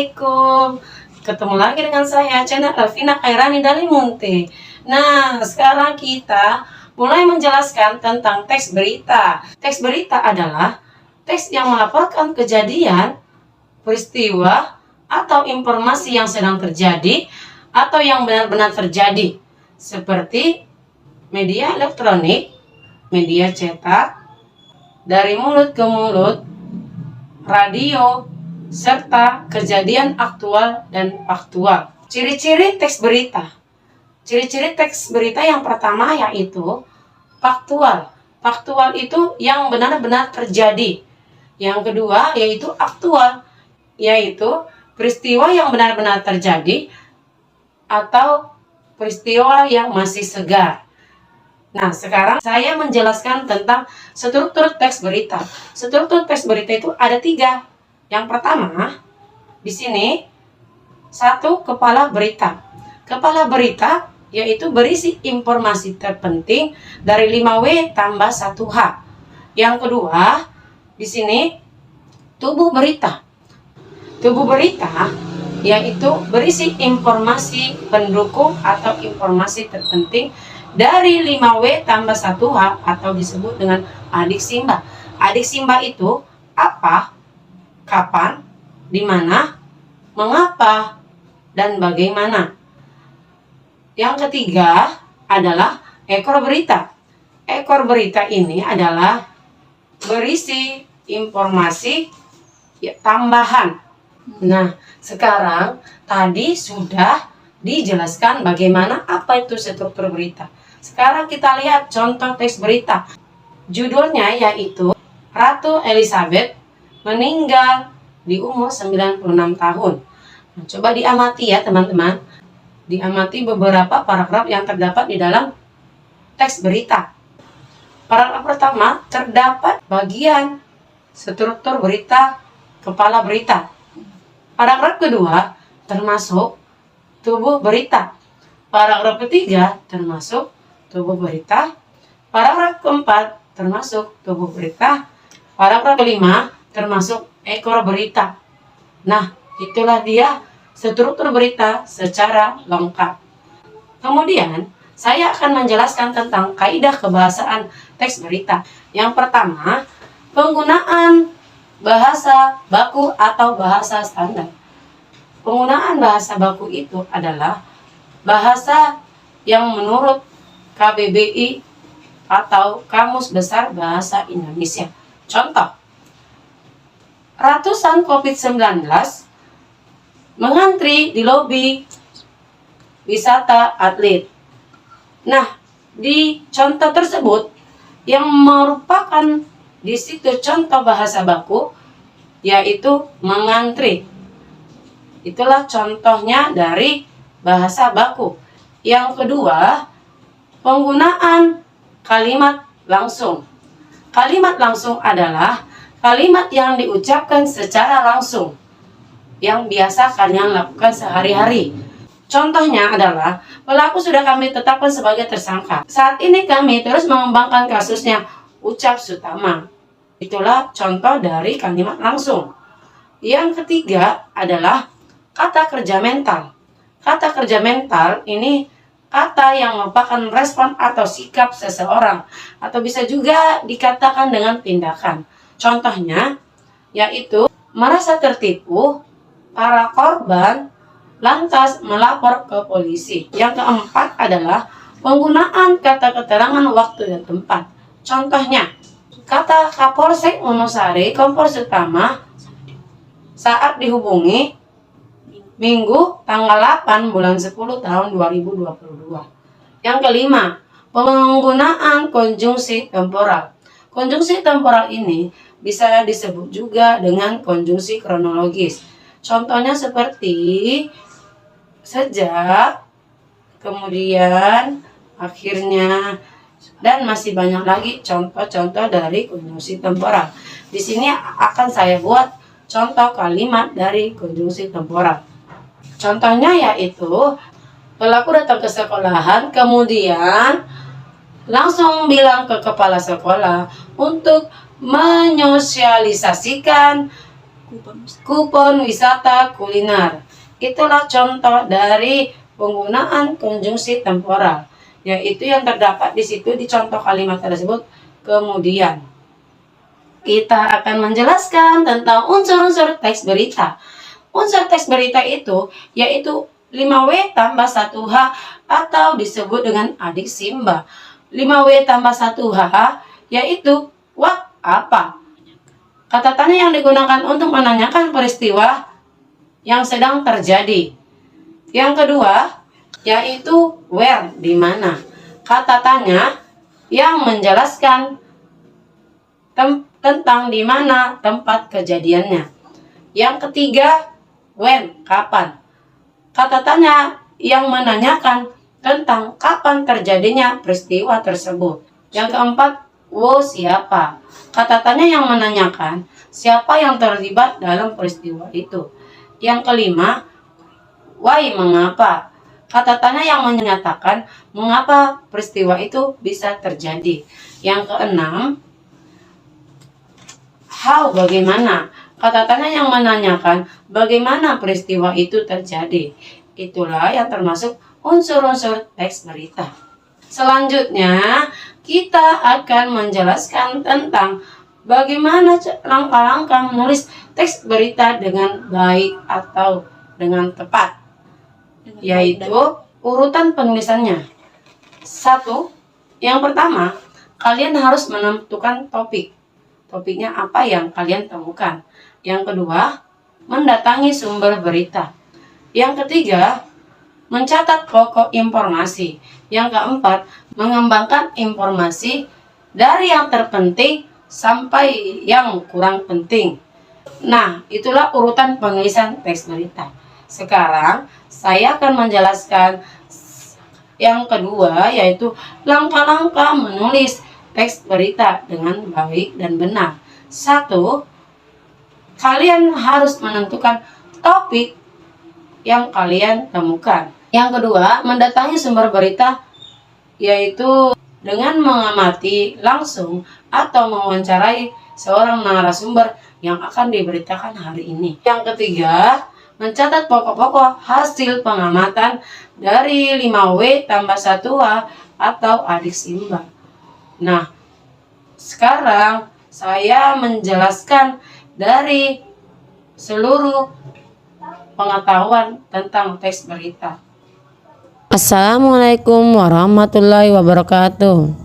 Assalamualaikum. Ketemu lagi dengan saya, channel Elvina Khairani Dalimunte. Nah, sekarang kita mulai menjelaskan tentang teks berita. Teks berita adalah teks yang melaporkan kejadian, peristiwa, atau informasi yang sedang terjadi atau yang benar-benar terjadi, seperti media elektronik, media cetak, dari mulut ke mulut, radio, serta kejadian aktual dan faktual. Ciri-ciri teks berita. Ciri-ciri teks berita yang pertama yaitu faktual. Faktual itu yang benar-benar terjadi. Yang kedua yaitu aktual, yaitu peristiwa yang benar-benar terjadi atau peristiwa yang masih segar. Nah, sekarang saya menjelaskan tentang struktur teks berita. Struktur teks berita itu ada 3. Yang pertama, di sini 1 kepala berita. Kepala berita yaitu berisi informasi terpenting dari 5W tambah 1H. Yang kedua, di sini tubuh berita. Tubuh berita yaitu berisi informasi pendukung atau informasi terpenting dari 5W tambah 1H atau disebut dengan adik simba. Adik simba itu apa, kapan, di mana, mengapa, dan bagaimana. Yang ketiga adalah ekor berita. Ekor berita ini adalah berisi informasi tambahan. Nah, sekarang tadi sudah dijelaskan bagaimana apa itu struktur berita. Sekarang kita lihat contoh teks berita. Judulnya yaitu Ratu Elizabeth meninggal di umur 96 tahun. Nah, coba diamati ya teman-teman. Diamati beberapa paragraf yang terdapat di dalam teks berita. Paragraf pertama terdapat bagian struktur berita kepala berita. Paragraf kedua termasuk tubuh berita. Paragraf ketiga termasuk tubuh berita. Paragraf keempat termasuk tubuh berita. Paragraf kelima termasuk ekor berita. Nah, itulah dia struktur berita secara lengkap. Kemudian, saya akan menjelaskan tentang kaidah kebahasaan teks berita. Yang pertama, penggunaan bahasa baku atau bahasa standar. Penggunaan bahasa baku itu adalah bahasa yang menurut KBBI atau Kamus Besar Bahasa Indonesia. Contoh, ratusan COVID-19 mengantri di lobi wisata atlet. Nah, di contoh tersebut yang merupakan di situ contoh bahasa baku yaitu mengantri. Itulah contohnya dari bahasa baku. Yang kedua, penggunaan kalimat langsung. Kalimat langsung adalah kalimat yang diucapkan secara langsung, yang biasa kalian lakukan sehari-hari. Contohnya adalah, pelaku sudah kami tetapkan sebagai tersangka. Saat ini kami terus mengembangkan kasusnya, ucap Sutama. Itulah contoh dari kalimat langsung. Yang ketiga adalah kata kerja mental. Kata kerja mental ini kata yang merupakan respon atau sikap seseorang, atau bisa juga dikatakan dengan tindakan. Contohnya yaitu merasa tertipu, para korban lantas melapor ke polisi. Yang keempat adalah penggunaan kata keterangan waktu dan tempat. Contohnya, kata Kapolsek Wonosari Kompol Sutama saat dihubungi Minggu tanggal 8 bulan 10 tahun 2022. Yang kelima, penggunaan konjungsi temporal. Konjungsi temporal ini bisa disebut juga dengan konjungsi kronologis. Contohnya seperti sejak, kemudian, akhirnya, dan masih banyak lagi contoh-contoh dari konjungsi temporal. Di sini akan saya buat contoh kalimat dari konjungsi temporal. Contohnya yaitu pelaku datang ke sekolahan, kemudian langsung bilang ke kepala sekolah untuk menyosialisasikan Kupon wisata kuliner. Itulah contoh dari penggunaan konjungsi temporal, yaitu yang terdapat di situ di contoh kalimat tersebut. Kemudian kita akan menjelaskan tentang unsur-unsur teks berita. Unsur teks berita itu yaitu 5W tambah 1H atau disebut dengan adik Simba. 5W tambah 1H yaitu what, apa. Kata tanya yang digunakan untuk menanyakan peristiwa yang sedang terjadi. Yang kedua yaitu where, di mana. Kata tanya yang menjelaskan tentang di mana tempat kejadiannya. Yang ketiga, when, kapan. Kata tanya yang menanyakan tentang kapan terjadinya peristiwa tersebut. Yang keempat, wo, siapa. Kata tanya yang menanyakan siapa yang terlibat dalam peristiwa itu. Yang kelima, why, mengapa. Kata tanya yang menyatakan mengapa peristiwa itu bisa terjadi. Yang keenam, how, bagaimana. Kata tanya yang menanyakan bagaimana peristiwa itu terjadi. Itulah yang termasuk unsur-unsur teks berita. Selanjutnya, kita akan menjelaskan tentang bagaimana langkah-langkah menulis teks berita dengan baik atau dengan tepat. Yaitu urutan penulisannya. 1. Yang pertama, kalian harus menentukan topik. Topiknya apa yang kalian temukan. Yang kedua, mendatangi sumber berita. Yang ketiga, mencatat pokok informasi. Yang keempat, mengembangkan informasi dari yang terpenting sampai yang kurang penting. Nah, itulah urutan penulisan teks berita. Sekarang, saya akan menjelaskan yang kedua, yaitu langkah-langkah menulis teks berita dengan baik dan benar. 1. Kalian harus menentukan topik yang kalian temukan. Yang kedua, mendatangi sumber berita, yaitu dengan mengamati langsung atau mewawancarai seorang narasumber yang akan diberitakan hari ini. Yang ketiga, mencatat pokok-pokok hasil pengamatan dari 5W tambah 1H atau adik Simba. Nah, sekarang saya menjelaskan dari seluruh pengetahuan tentang teks berita. Assalamualaikum warahmatullahi wabarakatuh.